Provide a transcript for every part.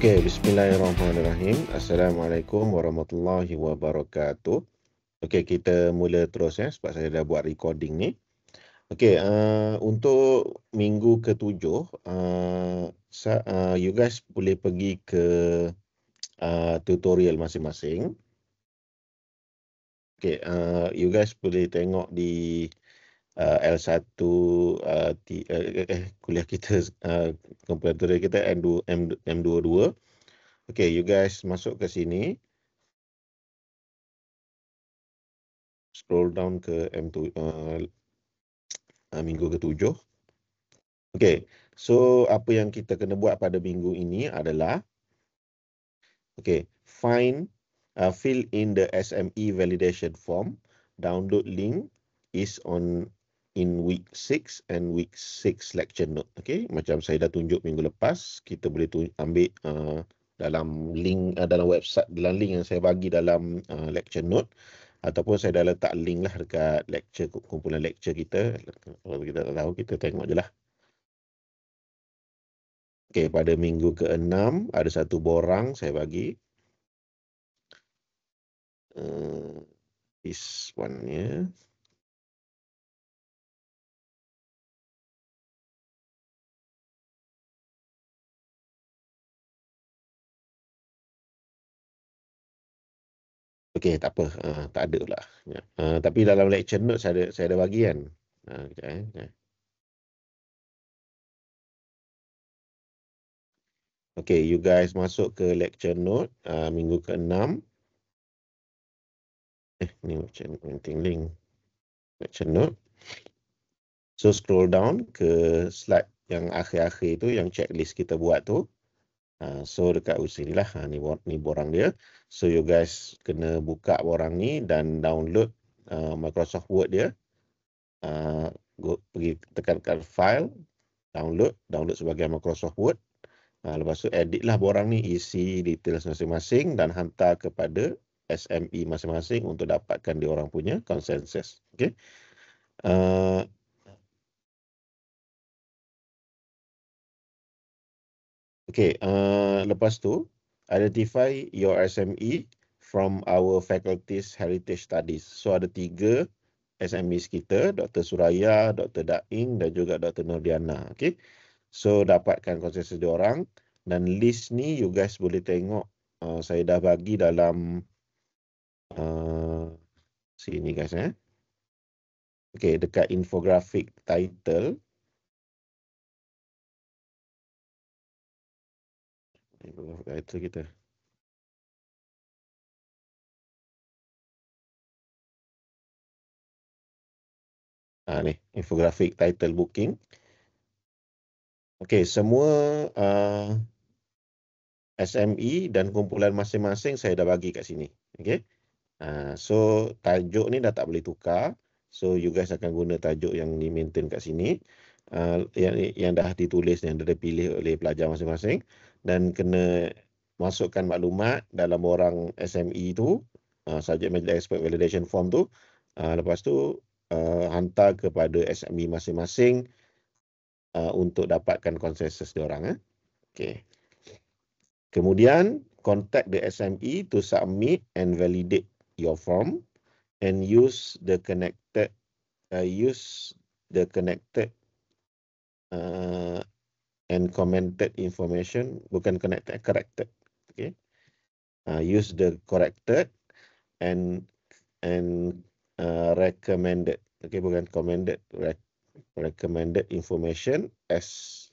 Okey, bismillahirrahmanirrahim. Assalamualaikum warahmatullahi wabarakatuh. Okey, kita mula terus ya sebab saya dah buat recording ni. Okey, untuk minggu ke-7, you guys boleh pergi ke tutorial masing-masing. Okey, you guys boleh tengok di L1 kuliah kita, komputer kita M22. Okey, you guys masuk ke sini. Scroll down ke minggu ke-7. Okey, so apa yang kita kena buat pada minggu ini adalah fill in the SME validation form. Download link is in week 6 and week 6 lecture note. Okey, macam saya dah tunjuk minggu lepas, kita boleh ambil dalam link dalam website, dalam link yang saya bagi dalam lecture note, ataupun saya dah letak link lah dekat lecture, kumpulan lecture kita. Kalau kita tak tahu, kita tengok je lah. Okey, pada minggu ke-6 ada satu borang saya bagi. This one ya. Okey, tak apa, tak ada pula. Ya. Tapi dalam lecture note saya ada bagi kan. Sekejap, sekejap. Okey, you guys masuk ke lecture note minggu ke-6. Ni macam link lecture note. So scroll down ke slide yang akhir-akhir tu, yang checklist kita buat tu. So dekat sini lah, ni borang dia. So you guys kena buka borang ni dan download Microsoft Word dia. Pergi tekan file, download sebagai Microsoft Word. Lepas tu edit lah borang ni, isi details masing-masing dan hantar kepada SME masing-masing untuk dapatkan dia orang punya consensus. Okay. Okay, lepas tu, identify your SME from our faculty's heritage studies. So ada 3 SMEs kita, Dr. Suraya, Dr. Daing dan juga Dr. Nordiana. Okay. So dapatkan konsensus diorang, dan list ni you guys boleh tengok, saya dah bagi dalam sini guys Okay, dekat infographic title. Title kita. Ni, infographic title booking. Okay, semua SME dan kumpulan masing-masing saya dah bagi kat sini. Okay. So tajuk ni dah tak boleh tukar. So you guys akan guna tajuk yang di maintain kat sini. Yang dah ditulis, yang dah dipilih oleh pelajar masing-masing, dan kena masukkan maklumat dalam borang SME tu, subject matter expert validation form tu. Lepas tu hantar kepada SME masing-masing untuk dapatkan konsensus diorang. Okay. Kemudian contact the SME to submit and validate your form, and use the connected and commented information, bukan corrected. Okay. Use the corrected and recommended. Okay, bukan commended, recommended information as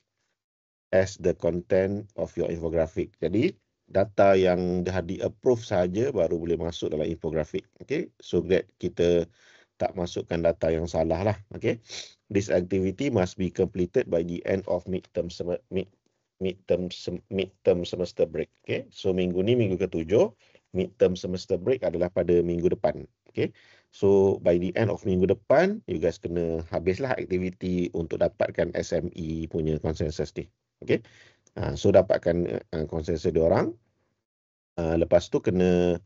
the content of your infographic. Jadi data yang dah di-approve saja baru boleh masuk dalam infographic. Okay, so that kita tak masukkan data yang salah lah. Okay, this activity must be completed by the end of midterm semester break. Okay, so minggu ni minggu ke-7, midterm semester break adalah pada minggu depan. Okay, so by the end of minggu depan, you guys kena habislah aktiviti untuk dapatkan SME punya konsensus ni. Okay, so dapatkan konsensus diorang. Lepas tu kena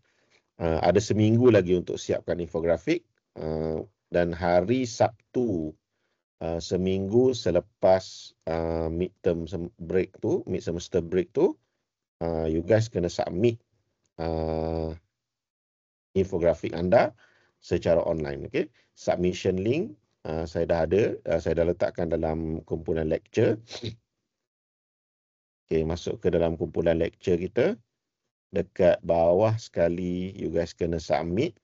ada seminggu lagi untuk siapkan infografik, dan hari Sabtu seminggu selepas mid semester break tu, you guys kena submit infografik anda secara online. Okay? Submission link saya dah ada, saya dah letakkan dalam kumpulan lecture. Okay, masuk ke dalam kumpulan lecture kita. Dekat bawah sekali, you guys kena submit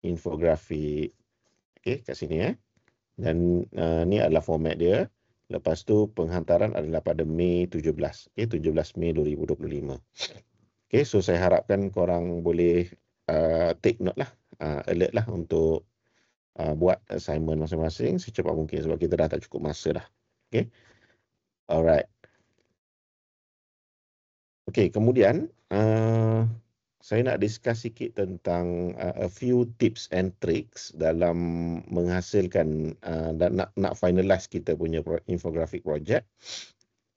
infografik. Okay, kat sini. Dan ni adalah format dia. Lepas tu penghantaran adalah pada Mei 17. Okay, 17 Mei 2025. Okay, so saya harapkan korang boleh take note lah, alert lah untuk buat assignment masing-masing secepat mungkin sebab kita dah tak cukup masa dah. Okay, alright. Okay, kemudian saya nak discuss sikit tentang a few tips and tricks dalam menghasilkan dan nak finalize kita punya infographic project.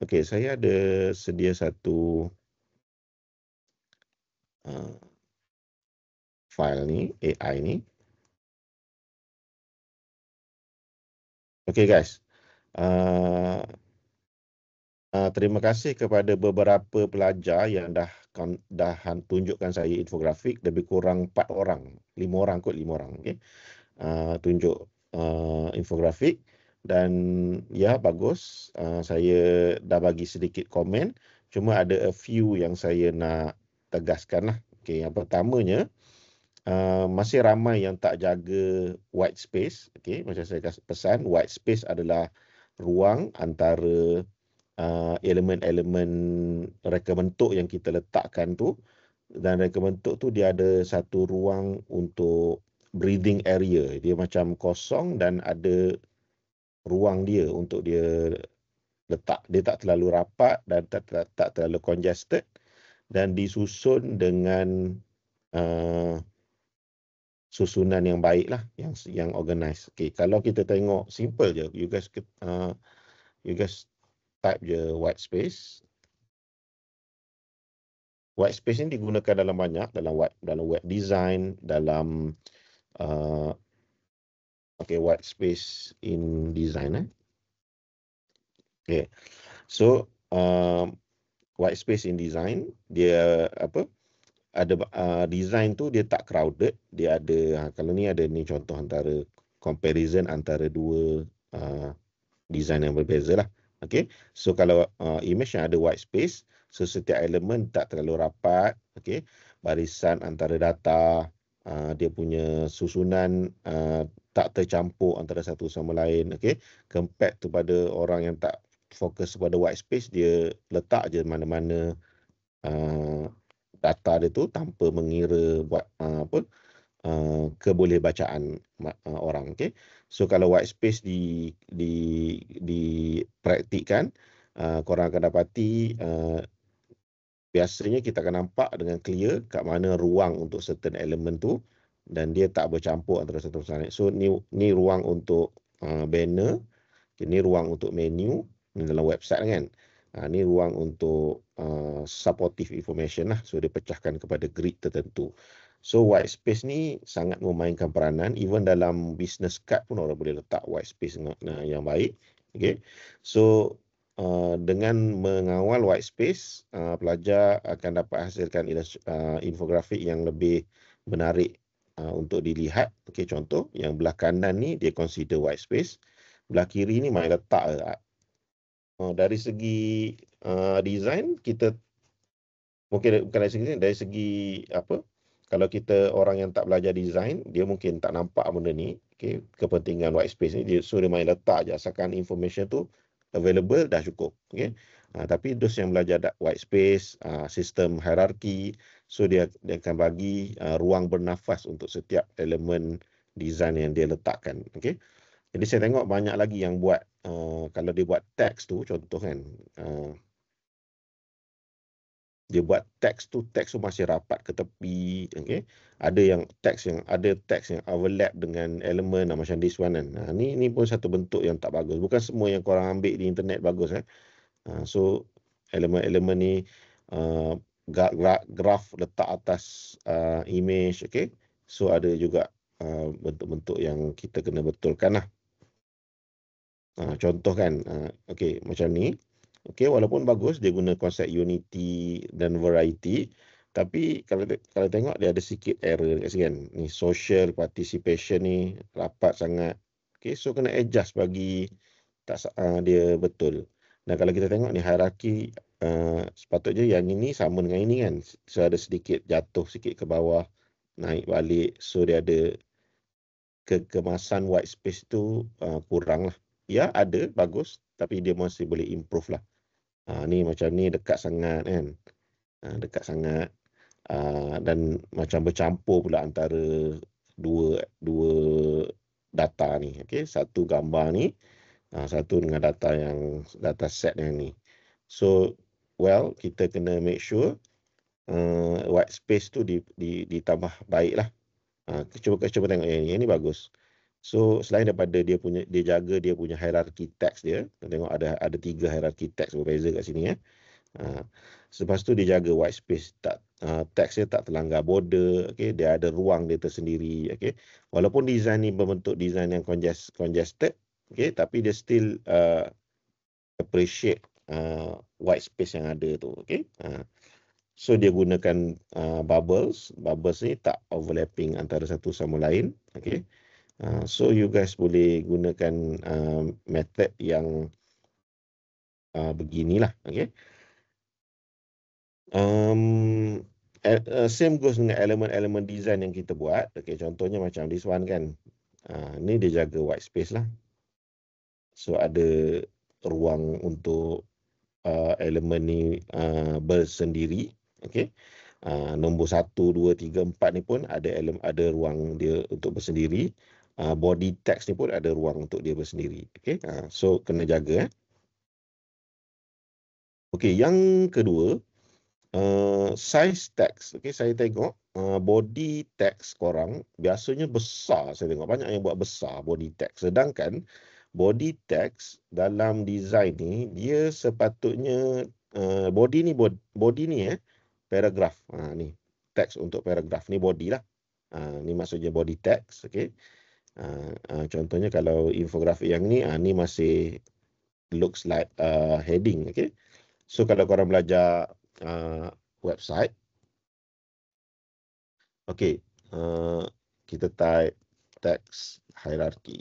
Okay, saya ada sedia satu file ni, AI ni. Okay guys, terima kasih kepada beberapa pelajar yang dah tunjukkan saya infografik, lebih kurang 4 orang, 5 orang kot, 5 orang. Okay. Tunjuk infografik dan ya bagus, saya dah bagi sedikit komen, cuma ada a few yang saya nak tegaskan lah. Okay, yang pertamanya, masih ramai yang tak jaga white space. Okay, macam saya kasih pesan, white space adalah ruang antara elemen-elemen reka bentuk yang kita letakkan tu, dan reka bentuk tu dia ada satu ruang untuk breathing area. Dia macam kosong dan ada ruang dia untuk dia letak. Dia tak terlalu rapat dan tak terlalu congested dan disusun dengan susunan yang baik lah, yang organized. Okay, kalau kita tengok simple je, you guys type je white space. White space ni digunakan dalam banyak, dalam web design, dalam white space in design. Okay, so white space in design dia ada design tu dia tak crowded, dia ada kalau ni ada ni contoh antara comparison antara dua design yang berbeza lah. Okay, so kalau image yang ada white space, so setiap elemen tak terlalu rapat. Okay, barisan antara data, dia punya susunan tak tercampur antara satu sama lain. Okay, compared tu pada orang yang tak fokus pada white space, dia letak je mana-mana data dia tu tanpa mengira buat keboleh bacaan orang. Okay, so kalau white space dipraktikkan, korang akan dapati biasanya kita akan nampak dengan clear kat mana ruang untuk certain elemen tu dan dia tak bercampur antara satu sama lain. So ni ruang untuk banner, ni ruang untuk menu ni dalam website kan. Ni ruang untuk supportive information lah. So dia pecahkan kepada grid tertentu. So white space ni sangat memainkan peranan. Even dalam business card pun orang boleh letak white space yang baik. Okay. So dengan mengawal white space, pelajar akan dapat hasilkan infografik yang lebih menarik untuk dilihat. Okay, contoh yang belah kanan ni dia consider white space. Belah kiri ni main letak. Dari segi design, kita mungkin bukan dari segi apa, kalau kita orang yang tak belajar design, dia mungkin tak nampak benda ni. Okay, kepentingan white space ni, so dia main letak je, asalkan information tu available dah cukup. Okay, tapi those yang belajar white space, sistem hierarki, so dia akan bagi ruang bernafas untuk setiap elemen design yang dia letakkan. Okay, jadi saya tengok banyak lagi yang buat, kalau dia buat teks tu, contoh kan, dia buat teks tu masih rapat ke tepi. Okay, ada teks yang overlap dengan elemen macam this one kan. Ni pun satu bentuk yang tak bagus. Bukan semua yang korang ambil di internet bagus so elemen-elemen ni graf letak atas image. Okay, so ada juga bentuk-bentuk yang kita kena betulkan lah. Contoh kan, okay, macam ni. Okay, walaupun bagus dia guna konsep unity dan variety, tapi kalau tengok dia ada sikit error dekat sini kan. Ni social participation ni rapat sangat. Okay, so kena adjust bagi dia betul. Dan kalau kita tengok ni hierarki, sepatutnya yang ini sama dengan ini kan. So ada sedikit jatuh sikit ke bawah, naik balik. So dia ada kekemasan white space tu kurang lah. Ya ada, bagus. Tapi dia masih boleh improve lah. Ni macam ni dekat sangat kan. Dekat sangat. Dan macam bercampur pula antara dua data ni. Okay, satu gambar ni, satu dengan data set yang ni. So, well, kita kena make sure white space tu ditambah baik lah. Cuba tengok yang ni bagus. So, selain daripada dia jaga dia punya hierarki teks dia, tengok ada 3 hierarki teks berbeza kat sini . Lepas tu dia jaga white space, teks dia tak terlanggar border, okay? Dia ada ruang dia tersendiri, okay? Walaupun design ni berbentuk design yang congested, okay? Tapi dia still appreciate white space yang ada tu, okay? So dia gunakan bubbles ni tak overlapping antara satu sama lain, okay? So you guys boleh gunakan method yang beginilah, okay? Same goes dengan elemen-elemen design yang kita buat. Okay, contohnya macam this one kan. Ni dia jaga white space lah. So ada ruang untuk elemen ni bersendiri. Okay. Nombor 1, 2, 3, 4 ni pun ada ruang dia untuk bersendiri. Body text ni pun ada ruang untuk dia bersendiri. Okay. So kena jaga. Okay, yang kedua, size text. Okay, saya tengok body text korang biasanya besar. Saya tengok banyak yang buat besar body text. Sedangkan body text dalam design ni dia sepatutnya body ni paragraph. Ni text untuk paragraph ni body lah. Ni maksudnya body text. Okay. Contohnya kalau infografik yang ni masih looks like heading. Okay. So kalau korang belajar website, okay, kita type text hierarchy.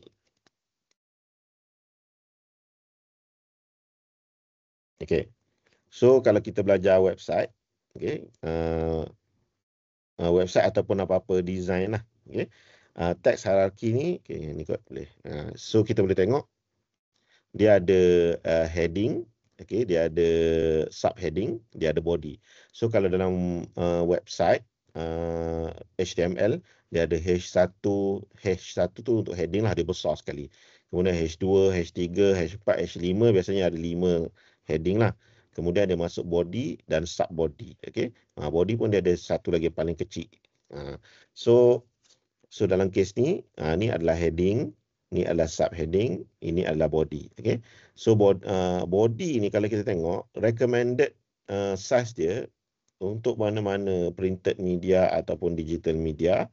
Okay, so kalau kita belajar website, okay, website ataupun apa-apa design lah, okay, text hierarchy ni, okay, ni kot boleh. So kita boleh tengok dia ada heading, okay, dia ada subheading, dia ada body. So kalau dalam website HTML, dia ada H1 tu untuk heading lah, dia besar sekali. Kemudian H2, H3, H4, H5 biasanya ada 5 heading lah. Kemudian dia masuk body dan sub body. Okay? Body pun dia ada satu lagi paling kecil. So dalam kes ni, ni adalah heading, ni adalah subheading, ini adalah body. Okay? So body ni kalau kita tengok, recommended size dia untuk mana-mana printed media ataupun digital media,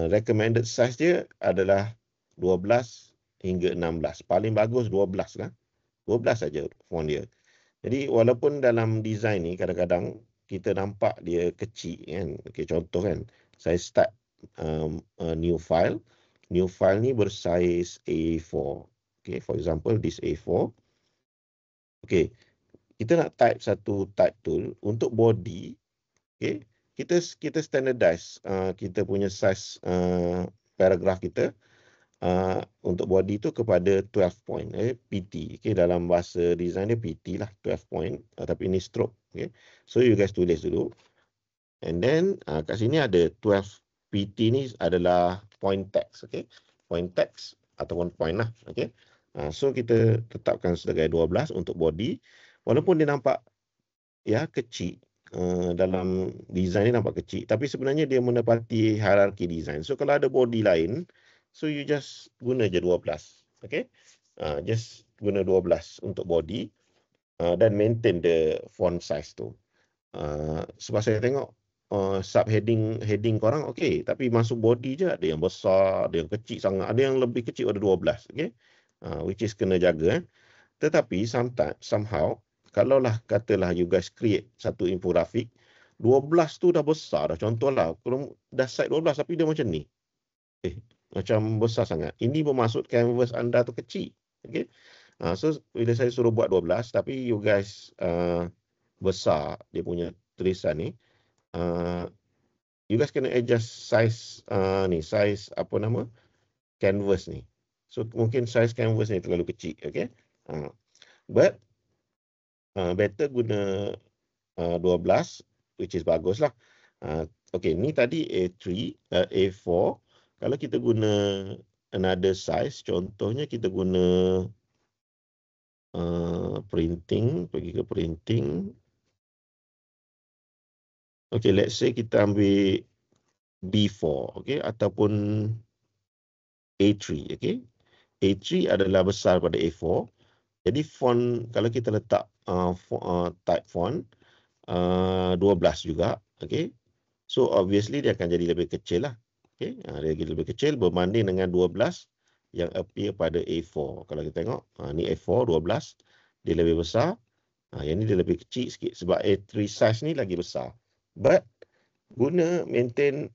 recommended size dia adalah 12 hingga 16. Paling bagus 12 lah. 12 saja font dia. Jadi walaupun dalam design ni kadang-kadang kita nampak dia kecil kan. Okay, contoh kan, saya start a new file. New file ni bersaiz A4. Okay, for example this A4. Okay, kita nak type satu type tool untuk body. Okay, kita standardize kita punya size paragraph kita untuk body tu kepada 12 point, PT. Okay, dalam bahasa design dia PT lah, 12 point, tapi ini stroke. Okay, so you guys tulis dulu, and then kat sini ada 12 PT ni adalah point text. Okay, point text ataupun point lah. Okay, so kita tetapkan sebagai 12 untuk body. Walaupun dia nampak kecil, dalam design ni nampak kecil, tapi sebenarnya dia menepati hierarki design. So kalau ada body lain, so you just guna je 12. Okay, just guna 12 untuk body, dan maintain the font size tu. Sebab saya tengok heading korang okay, tapi masuk body je ada yang besar, ada yang kecil sangat, ada yang lebih kecil ada 12. Okay, which is kena jaga. Tetapi somehow kalaulah katalah you guys create satu infografik, 12 tu dah besar dah. Contohlah, kalau dah size 12 tapi dia macam ni. Macam besar sangat. Ini bermaksud canvas anda tu kecil. Okay. So, bila saya suruh buat 12, tapi you guys besar dia punya tulisan ni, you guys kena adjust size ni, size apa nama? Canvas ni. So, mungkin size canvas ni terlalu kecil. Okay. But, better guna 12, which is bagus lah. Okay, ni tadi A3, A4. Kalau kita guna another size, contohnya kita guna printing, pergi ke printing. Okay, let's say kita ambil B4, okay, ataupun A3, okay. A3 adalah besar pada A4. Jadi font, kalau kita letak type font 12 juga, okay. So obviously dia akan jadi lebih kecil lah. Okay, dia jadi lebih kecil berbanding dengan 12 yang appear pada A4. Kalau kita tengok, ni A4 12, dia lebih besar. Yang ni dia lebih kecil sikit sebab A3 size ni lagi besar. But guna maintain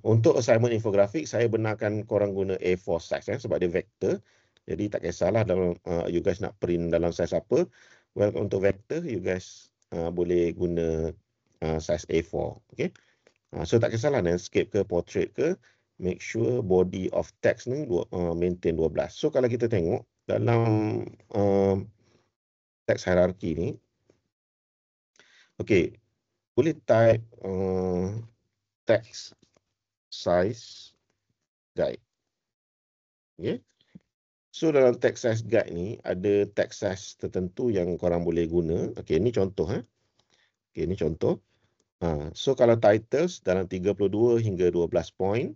untuk assignment infografik, saya benarkan korang guna A4 size sebab dia vektor. Jadi tak kisahlah dalam you guys nak print dalam size apa. Well, untuk vektor you guys boleh guna size A4. Okay. So tak kisahlah landscape ke portrait ke, make sure body of text ni maintain 12. So kalau kita tengok dalam text hierarchy ni, okay, boleh type text size guide. Okay. So dalam text size guide ni ada text size tertentu yang korang boleh guna. Okay, ni contoh. Okay, ni contoh. So kalau titles dalam 32 hingga 12 point,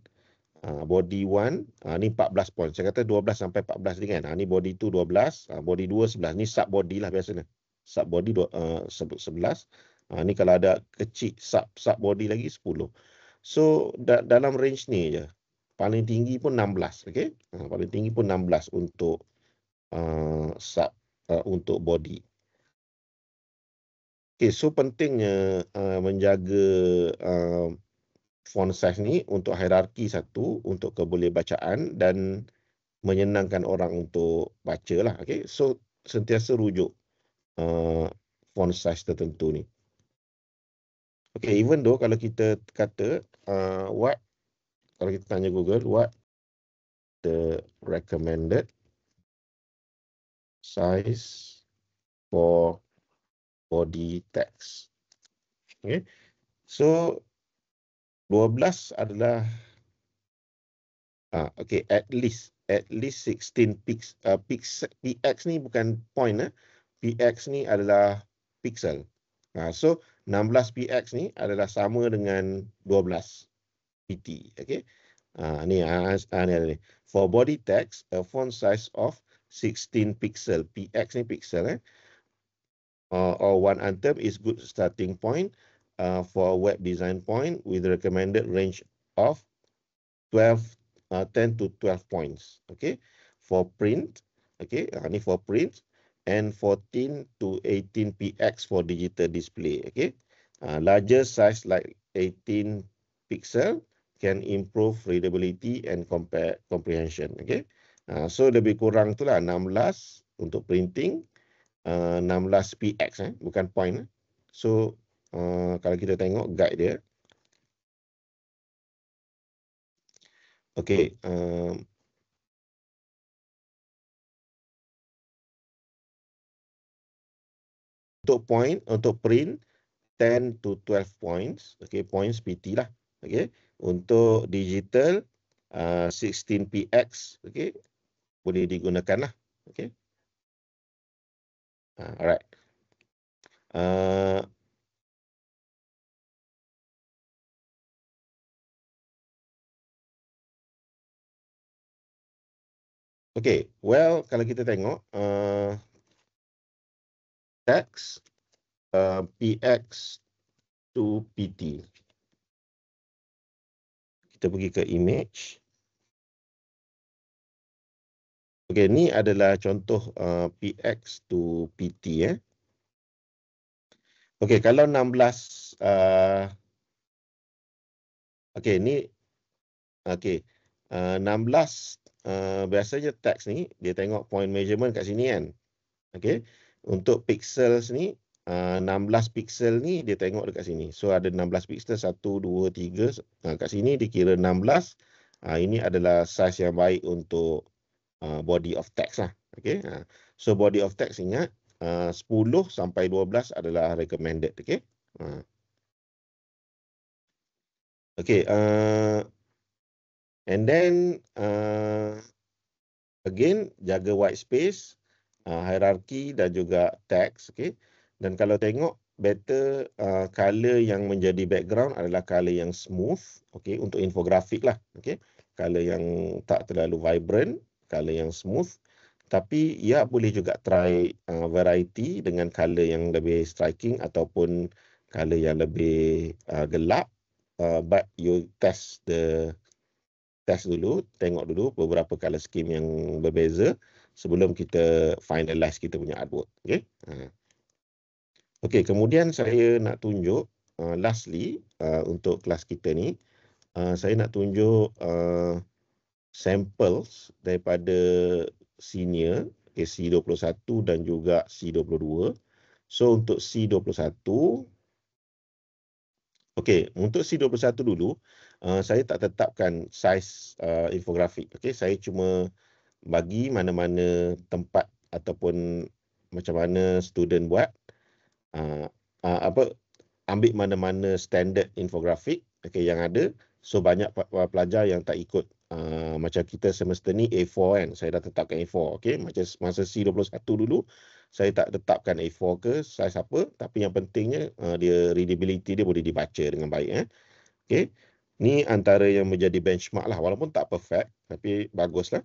body 1, ni 14 point. Saya kata 12 sampai 14 ni kan. Ni body 2 12, body 2 11. Ni sub body lah biasanya. Sub body 11. Ni kalau ada kecil sub body lagi 10. So dalam range ni je. Paling tinggi pun 16, okey. Paling tinggi pun 16 untuk sub untuk body. Okey, so pentingnya menjaga font size ni untuk hierarki satu, untuk kebolehbacaan dan menyenangkan orang untuk baca lah. Okay. So sentiasa rujuk font size tertentu ni. Okay, even though kalau kita kata kalau kita tanya Google, what the recommended size for body text. Okay. So 12 adalah okay, at least 16 px ni bukan point. Px ni adalah pixel. So 16 px ni adalah sama dengan 12 pt. Okay. Ni ni. For body text, a font size of 16 pixel. Px ni pixel or one anthem is good starting point for a web design point with recommended range of 10 to 12 points. Okay. For print, okay, ni for print, and 14 to 18 px for digital display. Okay. Larger size like 18 pixel can improve readability and comprehension. Okay. So lebih kurang tu lah 16 untuk printing, 16 px bukan point. So kalau kita tengok guide dia, okay, untuk point, untuk print 10 to 12 points, okay, points PT lah, okay. Untuk digital 16 px, okay, boleh digunakan lah, okay. Alright. Okay, well kalau kita tengok text px to pt, kita pergi ke image. Okey, ni adalah contoh PX to PT Okey, kalau 16 okey ni okey. 16 biasanya tax ni dia tengok point measurement kat sini kan. Okey. Untuk pixels ni 16 pixel ni dia tengok dekat sini. So ada 16 pixel 1 2 3 kat sini dikira 16. Ini adalah saiz yang baik untuk body of text lah. Okey. So body of text ingat 10 sampai 12 adalah recommended. Okey. Okey, and then again jaga white space, hierarchy dan juga text. Okay. Dan kalau tengok better color yang menjadi background adalah color yang smooth. Okay, untuk infografik lah. Okay, color yang tak terlalu vibrant, color yang smooth. Tapi ya boleh juga try variety dengan color yang lebih striking ataupun color yang lebih gelap. But you test dulu, tengok dulu beberapa color scheme yang berbeza sebelum kita finalize kita punya artwork. Okay. Okay, kemudian saya nak tunjuk lastly untuk kelas kita ni, saya nak tunjuk samples daripada senior, okay, C21 dan juga C22. So untuk C21, okey, untuk C21 dulu, saya tak tetapkan saiz infografik. Okey, saya cuma bagi mana-mana tempat ataupun macam mana student buat, ambil mana-mana standard infografik yang ada. So banyak pelajar yang tak ikut. Macam kita semester ni A4 kan, saya dah tetapkan A4. Okay, macam masa C21 dulu, saya tak tetapkan A4 ke saiz apa, tapi yang pentingnya dia readability dia boleh dibaca dengan baik. Okay, ni antara yang menjadi benchmark lah, walaupun tak perfect, tapi bagus lah.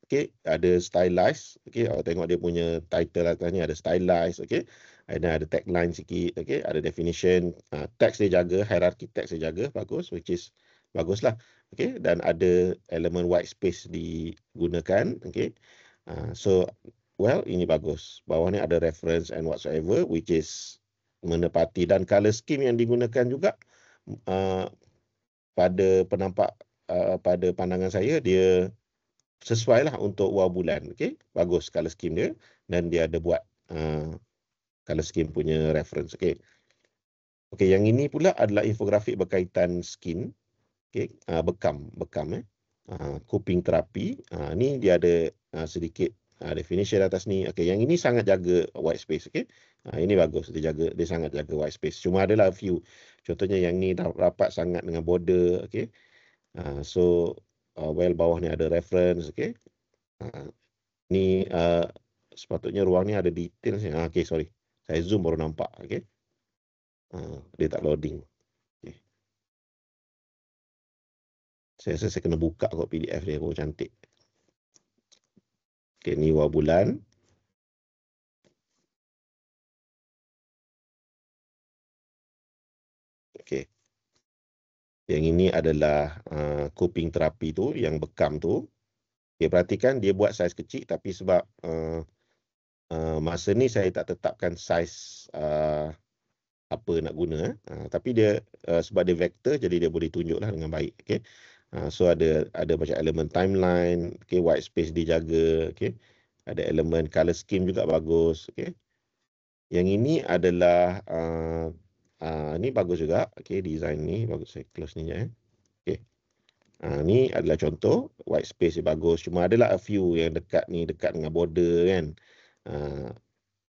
Okay, ada stylize. Okay, tengok dia punya title atas ni ada stylize. Okay, ada tagline sikit. Okay, ada definition. Text dia jaga, hierarchy text dia jaga, bagus, which is bagus lah. Okay, dan ada elemen white space digunakan. Okay, so well, ini bagus. Bawah ni ada reference and whatsoever, which is menepati, dan color scheme yang digunakan juga pada pada pandangan saya dia sesuai lah untuk Wah Bulan. Okay, bagus color scheme dia, dan dia ada buat color scheme punya reference. Okay. Okay, yang ini pula adalah infografik berkaitan skin. Okay, bekam kuping terapi. Ni dia ada sedikit definition atas ni. Okay, yang ini sangat jaga white space. Okay, ini bagus, dia sangat jaga white space. Cuma adalah few, contohnya yang ni rapat sangat dengan border. Okay, so well, bawah ni ada reference. Okay, ni sepatutnya ruang ni ada detail. Okay, sorry, saya zoom baru nampak. Okay, dia tak loading. Okay. Saya rasa saya kena buka kot PDF dia, baru cantik. Okay, ni Wah Bulan. Okay, yang ini adalah kuping terapi tu, yang bekam tu. Okay, perhatikan dia buat saiz kecil, tapi sebab masa ni saya tak tetapkan saiz apa nak guna. Tapi dia sebab dia vektor, jadi dia boleh tunjuklah dengan baik. Okay. So ada macam elemen timeline. Okay, white space dijaga. Okay, ada elemen color scheme juga bagus. Okay, yang ini adalah ni bagus juga. Okay, design ni bagus. Saya close ni je. Okay, ni adalah contoh white space dia bagus. Cuma adalah a few yang dekat ni, dekat dengan border kan.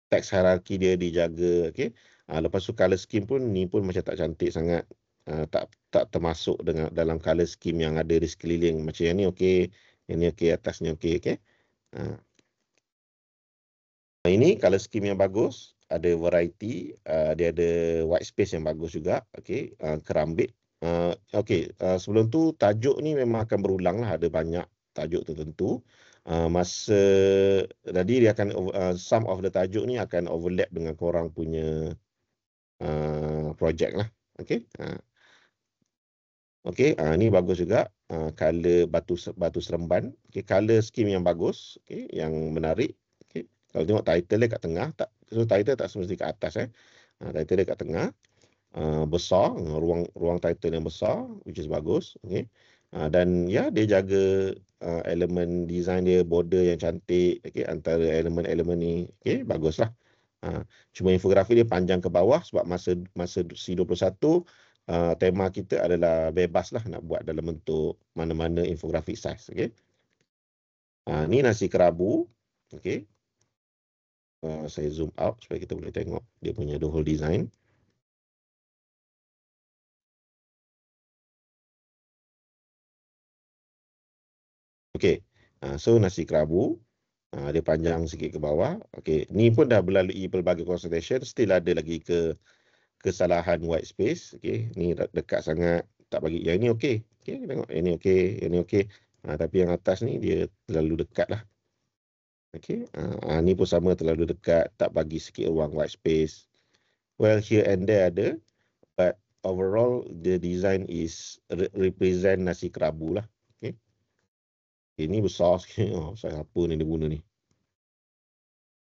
Text hierarchy dia dijaga. Okay, lepas tu color scheme pun ni pun macam tak cantik sangat. Tak termasuk dengan dalam color scheme yang ada di sekeliling. Macam yang ni okey, yang ni okey, atas ni okey. Okay. Ini color scheme yang bagus, ada variety, dia ada white space yang bagus juga. Okay, kerambit. Okay, sebelum tu tajuk ni memang akan berulang lah, ada banyak tajuk tertentu. Masa tadi dia akan some of the tajuk ni akan overlap dengan korang punya project lah. Okay. Okey, ni bagus juga. Color batu seremban. Okey, color scheme yang bagus, okey, yang menarik. Okey. Kalau tengok title dia kat tengah, tak, so title tak semesti kat atas title dia kat tengah. Besar, ruang title yang besar, which is bagus. Okey. Dan ya, dia jaga elemen design dia, border yang cantik, okey, antara elemen-elemen ni. Okey, baguslah. Cuma infografi dia panjang ke bawah sebab masa C21 tema kita adalah bebas lah nak buat dalam bentuk mana-mana infografik size. Okay? Ni nasi kerabu. Okay? Saya zoom out supaya kita boleh tengok dia punya the whole design. Okay. So nasi kerabu. Dia panjang sikit ke bawah. Okay. Ni pun dah melalui pelbagai consultation. Still ada lagi kesalahan white space. Okay. Ni dekat sangat. Tak bagi. Yang ini okay. Okay. Tengok. Yang ini okay. Yang ini okay. Tapi yang atas ni dia terlalu dekat lah. Okay. Ni pun sama, terlalu dekat. Tak bagi sikit ruang white space. Well, here and there ada. But overall, the design is represent nasi kerabu lah. Okay. Ini besar sikit. Saya apa ni dia guna ni.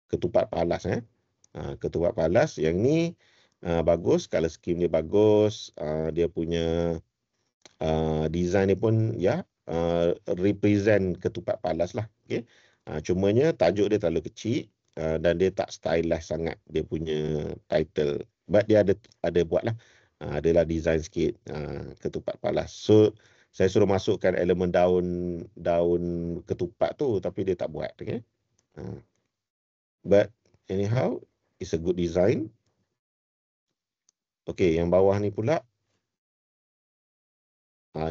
Ketupat palas. Ketupat palas. Yang ni bagus. Color scheme dia bagus. Dia punya design dia pun ya represent ketupat palas lah. Okay. Cumanya tajuk dia terlalu kecil dan dia tak stylish sangat dia punya title. But dia ada buat lah. Adalah design sikit ketupat palas. So saya suruh masukkan elemen daun ketupat tu tapi dia tak buat. Okay. But anyhow, it's a good design. Okay, yang bawah ni pula.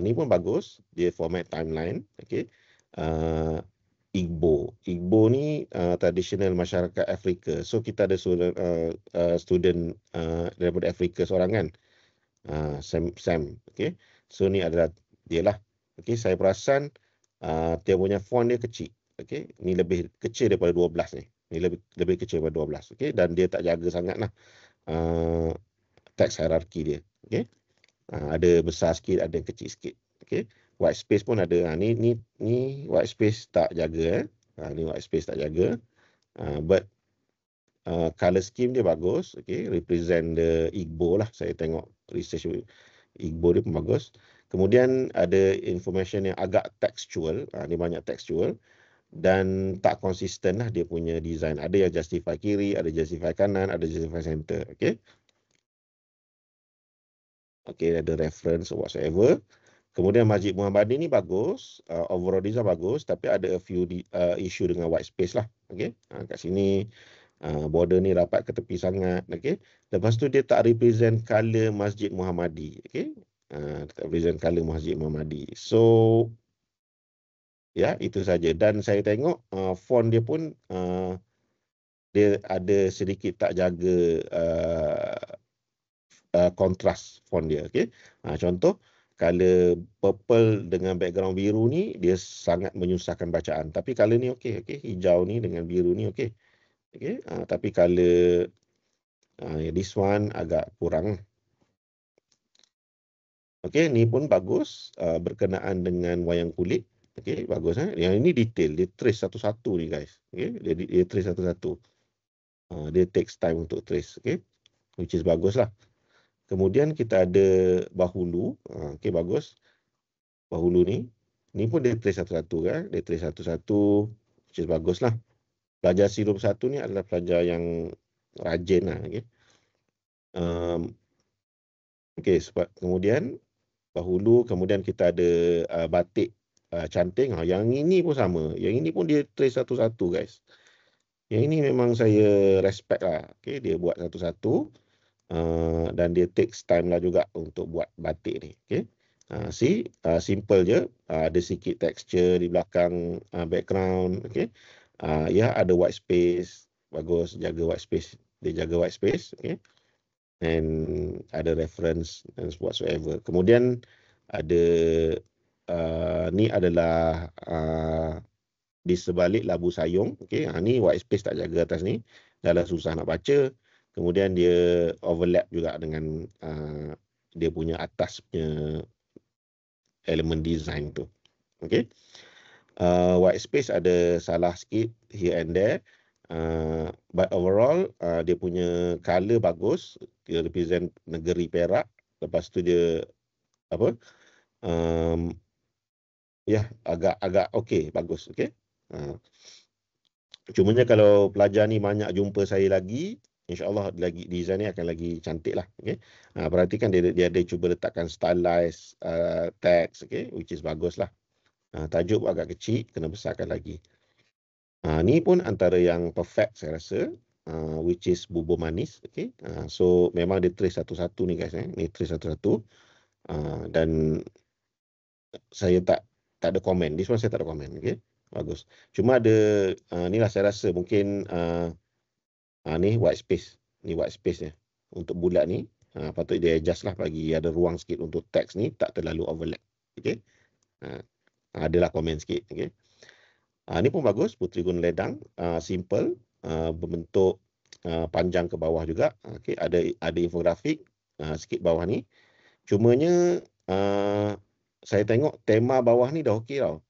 Ni pun bagus. Dia format timeline. Okay. Igbo. Igbo ni tradisional masyarakat Afrika. So kita ada student daripada Afrika seorang kan. Sam. Okay. So ni adalah dia lah. Okay. Saya perasan dia punya font dia kecil. Okay. Ni lebih kecil daripada 12 ni. Ni lebih kecil daripada 12. Okay. Dan dia tak jaga sangat lah text hierarchy dia. Okay. Ada besar sikit, ada yang kecil sikit. Okay. White space pun ada. Ni white space tak jaga. Ni white space tak jaga. But color scheme dia bagus. Okay. Represent the Igbo lah. Saya tengok research Igbo dia pun bagus. Kemudian ada information yang agak textual. Ni banyak textual. Dan tak konsisten lah dia punya design. Ada yang justify kiri, ada justify kanan, ada justify center. Okay. Okay, ada reference or whatsoever. Kemudian Masjid Muhammadiyah ni bagus, overall design bagus, tapi ada a few issue dengan white space lah. Okay. Kat sini border ni rapat ke tepi sangat. Okay. Lepas tu dia tak represent color Masjid Muhammadi. Okay. Tak represent color Masjid Muhammadi. So ya, itu saja. Dan saya tengok font dia pun dia ada sedikit tak jaga kontras font dia. Okay. Contoh, color purple dengan background biru ni dia sangat menyusahkan bacaan. Tapi color ni okey. Okay. Hijau ni dengan biru ni okey. Okay. Tapi color this one agak kurang. Okay. Ni pun bagus. Berkenaan dengan wayang kulit. Okay. Bagus. Yang ini detail. Dia trace satu-satu ni guys. Okay. Dia trace satu-satu. Dia takes time untuk trace. Okay. Which is bagus lah. Kemudian kita ada bahulu. Okay, bagus. Bahulu ni. Ni pun dia trace satu-satu kan. Dia trace satu-satu. Which is bagus lah. Pelajar C21 ni adalah pelajar yang rajin lah. Okay. Okay, sebab kemudian bahulu. Kemudian kita ada batik canting. Yang ini pun sama. Yang ini pun dia trace satu-satu guys. Yang ini memang saya respect lah. Okay, dia buat satu-satu. Dan dia takes time lah juga untuk buat batik ni. Okay. Simple je. Ada sikit texture di belakang background. Okay. Ya, ada white space. Bagus, jaga white space. Dia jaga white space. Okay. And ada reference and whatsoever. Kemudian ada ni adalah di sebalik Labu Sayong. Okay. Ni white space tak jaga atas ni. Dah susah nak baca. Kemudian dia overlap juga dengan dia punya atas punya elemen design tu. Okay. White space ada salah sikit here and there. But overall, dia punya color bagus. Dia represent negeri Perak. Lepas tu dia apa? Agak okey, bagus. Okay. Cumanya kalau pelajar ni banyak jumpa saya lagi, insyaAllah lagi design ni akan lagi cantik lah. Okay. Perhatikan dia ada cuba letakkan stylized text, okay, which is bagus lah. Tajuk agak kecil, kena besarkan lagi. Ni pun antara yang perfect saya rasa, which is bubur manis. Okay. So memang dia trace satu-satu ni guys. Ni trace satu-satu. Dan saya tak ada komen. This one saya tak ada komen. Okay. Bagus. Cuma ada, ni lah saya rasa mungkin ni white space. Ni white space ni. Untuk bulat ni, patut dia adjust lah, bagi ada ruang sikit untuk teks ni, tak terlalu overlap. Okay. Adalah komen sikit. Okay. Ni pun bagus. Puteri Gunung Ledang. Simple. Berbentuk panjang ke bawah juga. Okay. Ada infografik sikit bawah ni. Cumanya saya tengok tema bawah ni dah okey tau.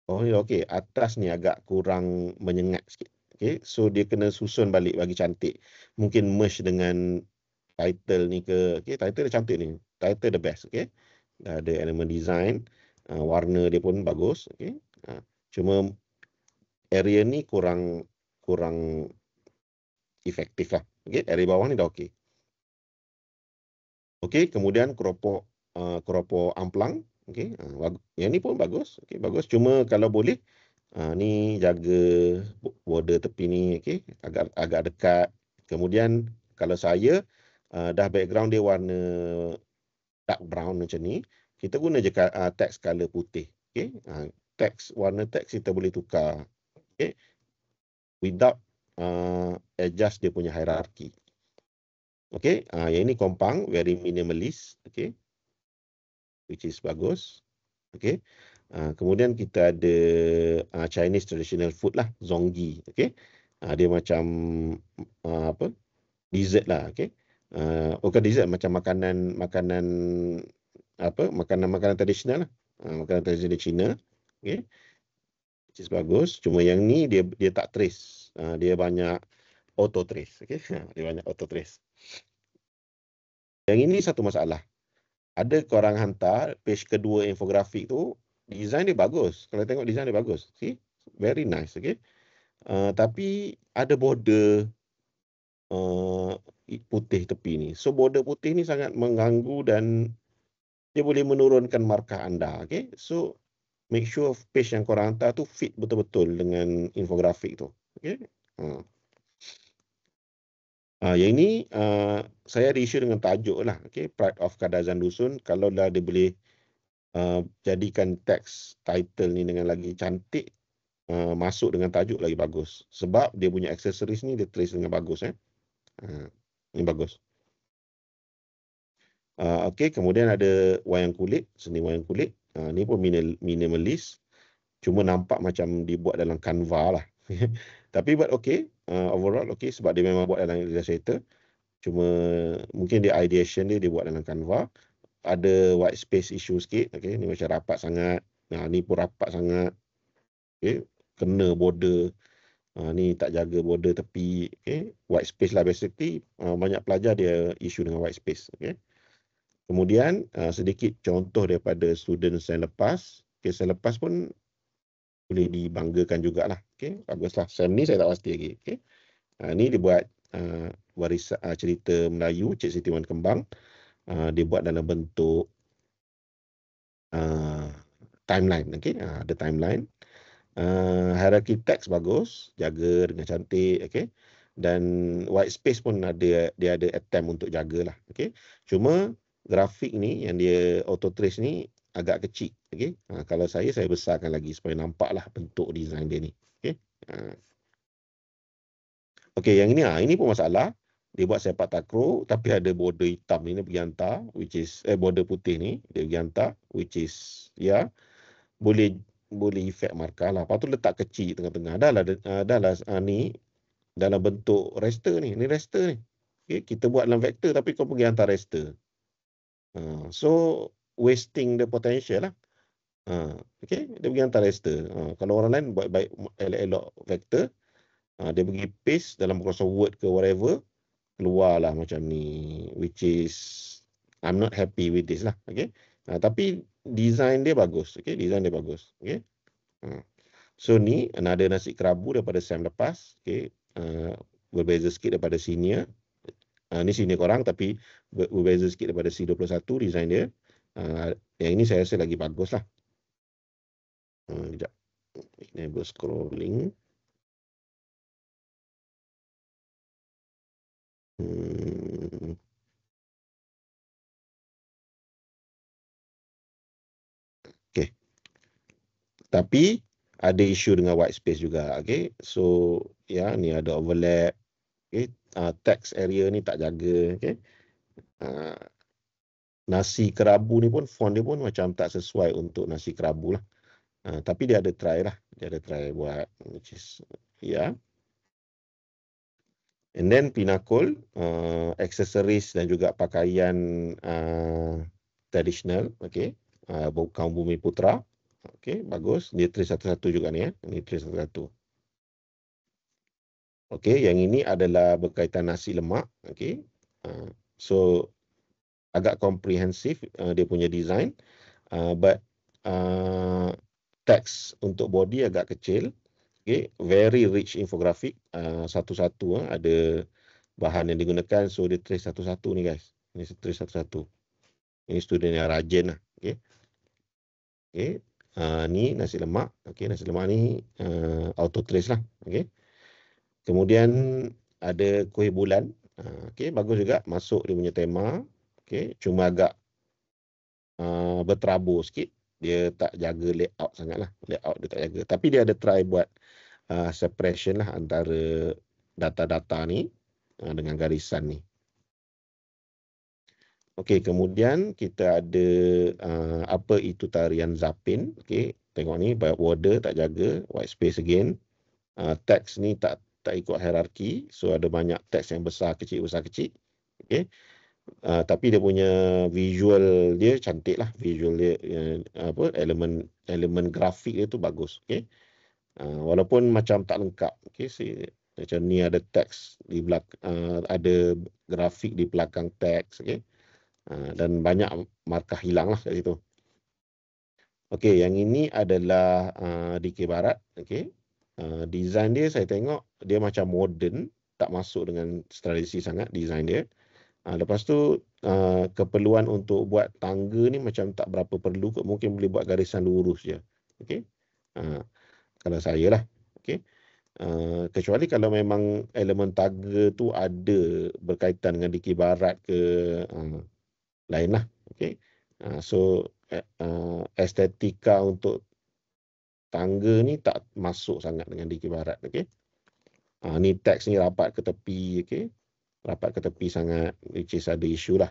Bawah ni dah okey. Atas ni agak kurang menyengat sikit. Okay. So dia kena susun balik bagi cantik. Mungkin merge dengan title ni ke. Okay. Title dia cantik ni. Title the best. Okay. Dah ada elemen design. Warna dia pun bagus. Okay. Cuma area ni kurang efektif lah. Okay. Area bawah ni dah okey. Okey. Kemudian keropok amplang. Okay. Yang ni pun bagus. Okay. Bagus. Cuma kalau boleh, ni jaga border tepi ni. Okay. Agak dekat. Kemudian kalau saya dah background dia warna dark brown macam ni, kita guna je teks color putih. Okay. Warna teks kita boleh tukar. Okay. Without adjust dia punya hierarchy. Okay. Yang ini kompang, very minimalist. Okay. Which is bagus. Okay. Kemudian kita ada Chinese traditional food lah, zonggi. Okay. Dia macam dessert lah. Okay. Bukan dessert, macam makanan tradisional lah. Makanan tradisional Cina. Okay. Which is bagus. Cuma yang ni dia tak trace. Dia banyak auto trace. Okay. Dia banyak auto trace. Yang ini satu masalah. Ada korang hantar page kedua infografik tu, design dia bagus. Kalau tengok design dia bagus. See? Very nice. Okay. Tapi ada border putih tepi ni. So border putih ni sangat mengganggu dan dia boleh menurunkan markah anda. Okay. So make sure page yang korang hantar tu fit betul-betul dengan infografik tu. Okay. Yang ini saya ada isu dengan tajuk lah. Okay. Pride of Kadazan Dusun. Kalau dah dia boleh jadikan teks title ni dengan lagi cantik, masuk dengan tajuk lagi bagus. Sebab dia punya aksesoris ni dia trace dengan bagus. Ini bagus. Okay. Kemudian ada wayang kulit. Seni wayang kulit. Ni pun minimalist. Cuma nampak macam dibuat dalam Canva lah. Tapi buat okay. Overall okay, sebab dia memang buat dalam Illustrator. Cuma mungkin dia ideation dia buat dalam Canva. Ada white space issue sikit. Okay. Ni macam rapat sangat. Ni pun rapat sangat. Okay. Kena border. Ni tak jaga border tepi. Okay. White space lah basically. Banyak pelajar dia issue dengan white space. Okay. Kemudian sedikit contoh daripada students yang lepas. Okay. Yang lepas pun boleh dibanggakan jugalah. Okay. Baguslah. Sem ni saya tak pasti lagi. Okay. Ni dia buat warisan cerita Melayu, Cik Siti Wan Kembang. Dia buat dalam bentuk timeline. Okay. Ada timeline. Hierarchy text bagus, jaga dengan cantik. Okay. Dan white space pun dia ada attempt untuk jagalah. Okay. Cuma grafik ni yang dia auto trace ni agak kecil. Okay. Kalau saya besarkan lagi supaya nampaklah bentuk design dia ni. Okay. Okay, yang ini pun masalah. Dia buat sepak takraw tapi ada border hitam ni pergi hantar, which is border putih ni dia pergi hantar, which is boleh efek markah lah. Lepas tu letak kecil tengah-tengah. Dahlah ni dalam bentuk raster ni. Ni raster ni. Okay, kita buat dalam vektor tapi kau pergi hantar raster. So wasting the potential lah. Okay, dia pergi hantar raster. Kalau orang lain buat baik elok-elok vektor, dia pergi paste dalam Microsoft Word ke whatever, keluarlah macam ni, which is I'm not happy with this lah. Okay, tapi design dia bagus. Okay, design dia bagus. Okay, so ni ada nasi kerabu daripada Sam lepas. Okay, berbeza sikit daripada senior. Ni senior korang tapi berbeza sikit daripada C21 design dia. Yang ini saya rasa lagi bagus lah. Sekejap. Enable scrolling. Okay. Tapi ada isu dengan white space juga. Okay. So ya, ni ada overlap. Okay. Text area ni tak jaga. Okay. Nasi kerabu ni pun font dia pun macam tak sesuai untuk nasi kerabu lah. Tapi dia ada try lah. Dia ada try buat, which is ya. And then Pinnacle, aksesoris dan juga pakaian tradisional. Okay. Kaum Bumi Putra. Okay, bagus. Dia trace satu-satu juga ni. Ini trace satu-satu. Okay, yang ini adalah berkaitan nasi lemak. Okay. So, agak komprehensif dia punya design. But text untuk body agak kecil. Okay, very rich infographic. Satu-satu ada bahan yang digunakan. So, dia trace satu-satu ni guys. Ini trace satu-satu. Ini student yang rajin lah. Okay. Okay. Ni nasi lemak. Okay, nasi lemak ni auto trace lah. Okay. Kemudian ada kuih bulan. Okay, bagus juga. Masuk dia punya tema. Okay, cuma agak berterabur sikit. Dia tak jaga layout sangat lah. Layout dia tak jaga. Tapi dia ada try buat separation lah antara data-data ni dengan garisan ni. Okey, kemudian kita ada apa itu tarian Zapin. Okey, tengok ni border tak jaga, white space again. Teks ni tak ikut hierarki, so ada banyak teks yang besar kecil. Okey. Tapi dia punya visual dia cantik lah, visual dia elemen grafik dia tu bagus. Okey. Walaupun macam tak lengkap. Okey, macam ni ada teks di belakang, ada grafik di belakang teks. Okey. Dan banyak markah hilang lah kat situ. Okey, yang ini adalah DK Barat. Okey. Design dia saya tengok dia macam modern, tak masuk dengan tradisi sangat design dia. Lepas tu keperluan untuk buat tangga ni macam tak berapa perlu, mungkin boleh buat garisan lurus je. Okey. Kalau saya lah. Okey. Kecuali kalau memang elemen tangga tu ada berkaitan dengan DK Barat ke lain lah. Okay. So estetika untuk tangga ni tak masuk sangat dengan DK Barat. Okay. Ni teks ni rapat ke tepi. Okay. Rapat ke tepi sangat, which is ada isu lah.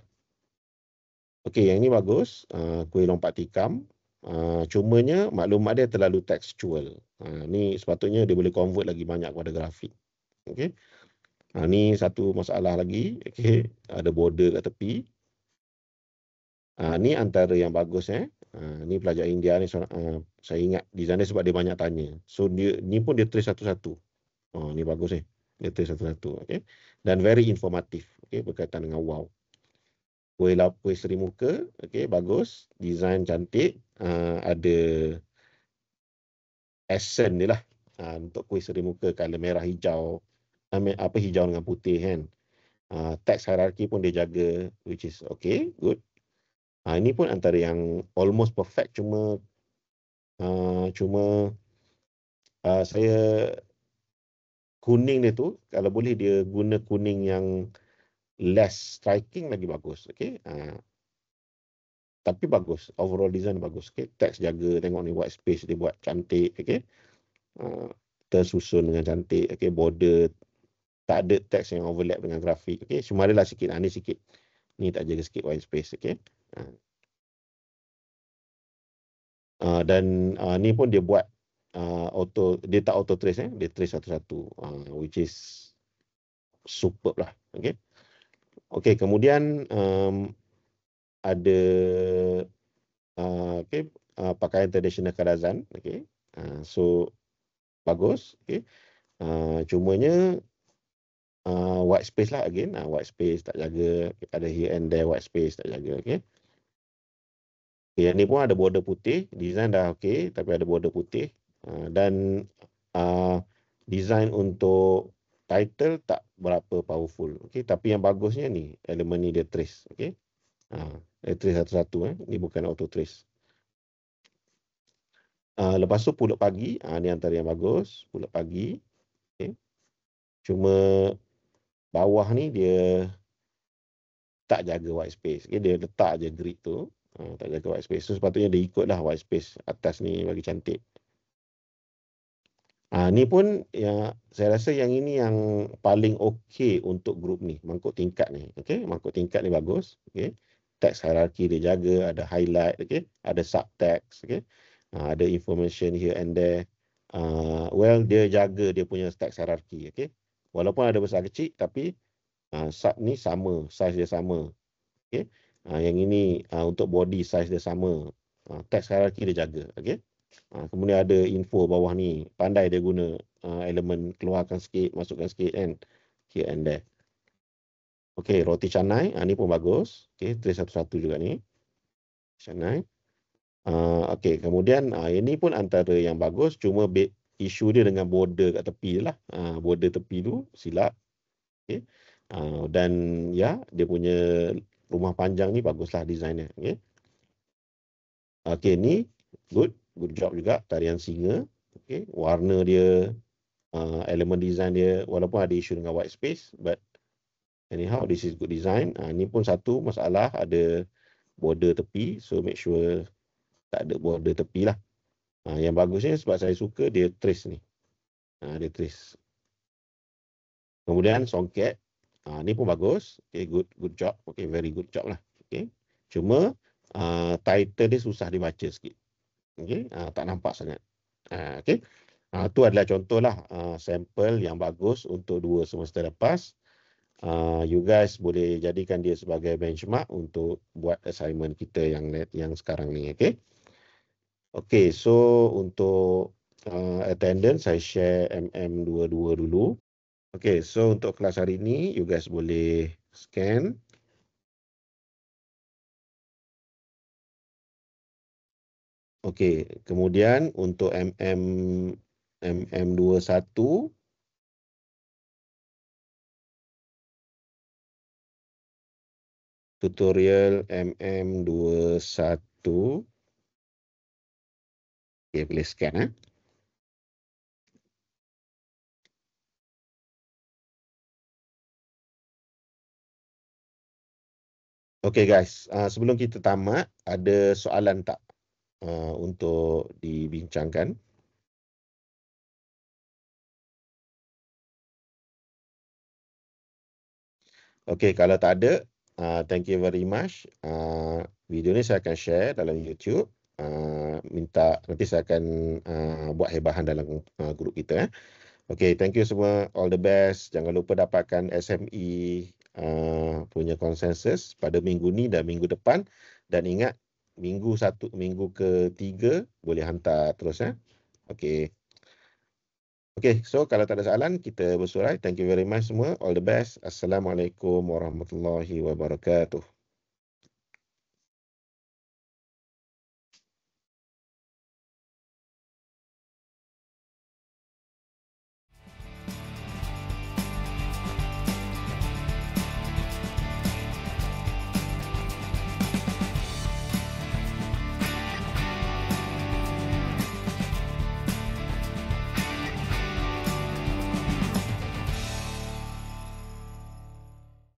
Okay, yang ni bagus. Kuih lompat tikam. Cumanya maklumat dia terlalu textual. Ni sepatutnya dia boleh convert lagi banyak kepada grafik. Okay. Ni satu masalah lagi. Okay. Ada border kat tepi. Ni antara yang bagus. Ni pelajar India ni, saya ingat design dia sebab dia banyak tanya. So ni pun dia trace satu-satu. Ni bagus dia trace satu-satu. Okay. Dan very informatif. Okay, berkaitan dengan wow. Kuih Seri Muka. Okay, bagus. Design cantik. Ada accent dia lah. Untuk kuih Seri Muka color merah hijau. Hijau dengan putih kan. Text hierarchy pun dia jaga, which is okay, good. Ini pun antara yang almost perfect, cuma saya kuning dia tu kalau boleh dia guna kuning yang less striking lagi bagus. Okay. Tapi bagus, overall design bagus. Okay. Text jaga, tengok ni white space dia buat cantik. Okay. Tersusun dengan cantik. Okay. Border tak ada text yang overlap dengan grafik. Okay. Cuma adalah sikit, ni sikit. Ni tak jaga sikit white space. Okay. Dan ni pun dia buat dia tak auto trace, dia trace satu-satu, which is superb lah. Okay. Okay, kemudian ada Okay, pakaian tradisional Kadazan. Okay, so bagus. Okay, cumanya white space lah again, white space tak jaga, ada here and there white space tak jaga. Okay, yang ni pun ada border putih, design dah okay, tapi ada border putih. Dan design untuk title tak berapa powerful. Okay, tapi yang bagusnya ni, elemen ni dia trace. Okay, dia trace satu-satu. Ni bukan auto trace. Lepas tu pulut pagi, ni antara yang bagus, pulut pagi. Okay. Cuma bawah ni dia tak jaga white space. Okay, dia letak je grid tu, tak jaga white space. So sepatutnya dia ikutlah white space atas ni bagi cantik. Ni pun ya, saya rasa yang ini yang paling okey untuk grup ni, mangkuk tingkat ni. Okay, mangkuk tingkat ni bagus. Okay, text hierarchy dia jaga, ada highlight. Okay, ada subtext. Okay, ada information here and there. Well, dia jaga dia punya text hierarchy. Okay, walaupun ada besar kecil, tapi sub ni sama, size dia sama. Okay, yang ini untuk body size dia sama. Text hierarchy dia jaga. Okay. Kemudian ada info bawah ni, pandai dia guna elemen keluarkan sikit, masukkan sikit kan, here and there. Okay, roti canai, ni pun bagus. Okay, trace satu-satu juga ni. Canai. Okay, kemudian ini pun antara yang bagus, cuma isu dia dengan border kat tepi lah. Border tepi tu silap. Okay. Dan ya, dia punya rumah panjang ni baguslah desainnya. Okay. Okay, ni good job juga, tarian singa. Okay, warna dia, elemen design dia, walaupun ada isu dengan white space, but anyhow this is good design. Ni pun satu masalah, ada border tepi, so make sure tak ada border tepi lah. Yang bagusnya sebab saya suka dia trace ni, dia trace. Kemudian songket, ni pun bagus. Okay, good job. Okay, very good job lah. Okay, cuma title dia susah dibaca sikit. Okay, tak nampak sangat. Okay, tu adalah contohlah sampel yang bagus untuk 2 semester lepas. You guys boleh jadikan dia sebagai benchmark untuk buat assignment kita yang sekarang ni. Okay, okay, so untuk attendance saya share MM22 dulu. Okay, so untuk kelas hari ni you guys boleh scan. Okay, kemudian untuk MM21 tutorial MM21. Okay, boleh scan. Okay guys, sebelum kita tamat, ada soalan tak untuk dibincangkan? Okay, kalau tak ada, thank you very much. Video ni saya akan share dalam YouTube. Nanti saya akan buat hebahan dalam grup kita. Okay, thank you semua. All the best. Jangan lupa dapatkan SME punya konsensus pada minggu ni dan minggu depan. Dan ingat, minggu ke-3 boleh hantar terus. Okay. Okay, so kalau tak ada soalan, kita bersurai. Thank you very much semua. All the best. Assalamualaikum warahmatullahi wabarakatuh.